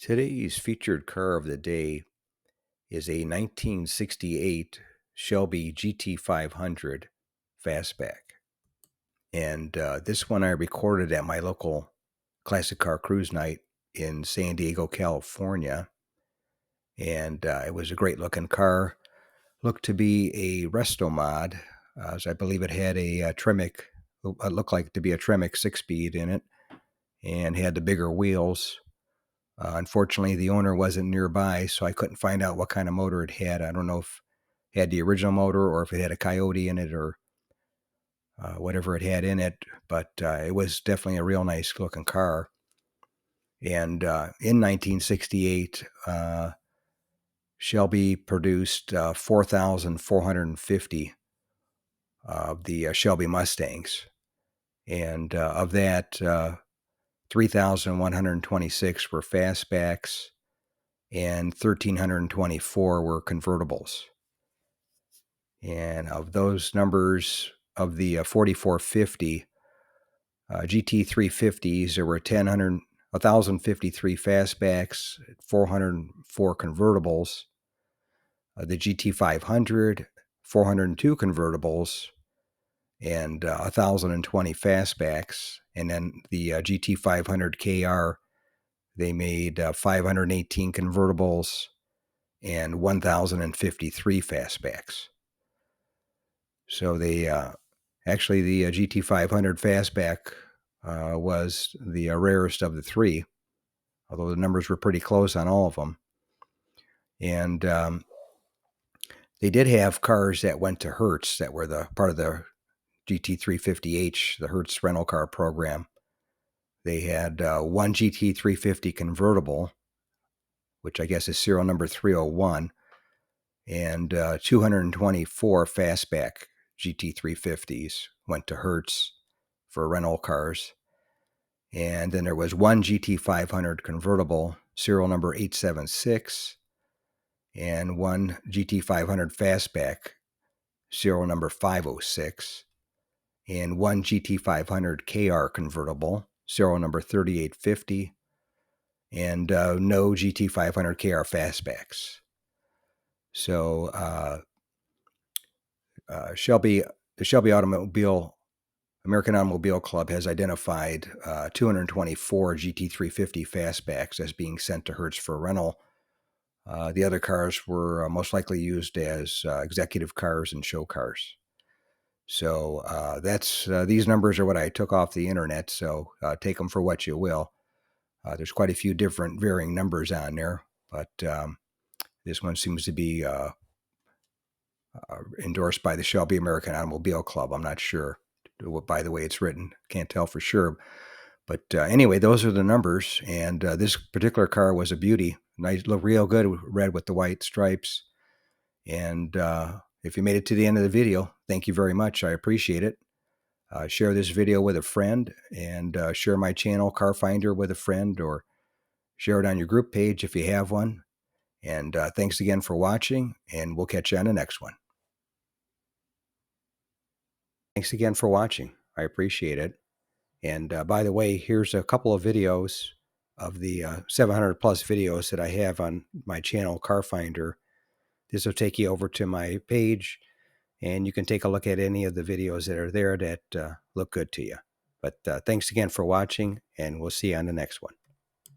Today's featured car of the day is a 1968 Shelby GT500 Fastback. And this one I recorded at my local classic car cruise night in San Diego, California. And it was a great looking car. Looked to be a resto mod, as I believe it had a Tremec, it looked like to be a Tremec 6-speed in it, and had the bigger wheels. Unfortunately, the owner wasn't nearby, so I couldn't find out what kind of motor it had. I don't know if it had the original motor or if it had a Coyote in it or whatever it had in it, but it was definitely a real nice looking car. And in 1968, Shelby produced 4,450 of the Shelby Mustangs. And of that, 3,126 were fastbacks and 1,324 were convertibles. And of those numbers, of the 4,450 GT350s, there were 1,053 fastbacks, 404 convertibles. The GT500, 402 convertibles, and 1,020 fastbacks. And then the GT500 KR, they made 518 convertibles and 1,053 fastbacks. So they actually the GT500 Fastback was the rarest of the three, although the numbers were pretty close on all of them. And they did have cars that went to Hurst that were the part of the GT350H, the Hurst rental car program. They had one GT350 convertible, which I guess is serial number 301, and 224 Fastback GT350s went to Hurst for rental cars. And then there was one GT500 convertible, serial number 876, and one GT500 Fastback, serial number 506, and one GT500 KR convertible, serial number 3850, and no GT500 KR Fastbacks. So the Shelby American Automobile Club has identified 224 GT350 fastbacks as being sent to Hurst for rental. The other cars were most likely used as executive cars and show cars. So that's these numbers are what I took off the internet, so take them for what you will. There's quite a few different varying numbers on there, but this one seems to be endorsed by the Shelby American Automobile Club. I'm not sure by the way it's written. Can't tell for sure. But anyway, those are the numbers. And this particular car was a beauty. Nice, look real good, red with the white stripes. And if you made it to the end of the video, thank you very much. I appreciate it. Share this video with a friend, and share my channel, Car Finder, with a friend, or share it on your group page if you have one. And thanks again for watching, and we'll catch you on the next one. Thanks again for watching. I appreciate it. And by the way, here's a couple of videos of the 700 plus videos that I have on my channel, Car Finder. This will take you over to my page, and you can take a look at any of the videos that are there that look good to you. But thanks again for watching, and we'll see you on the next one.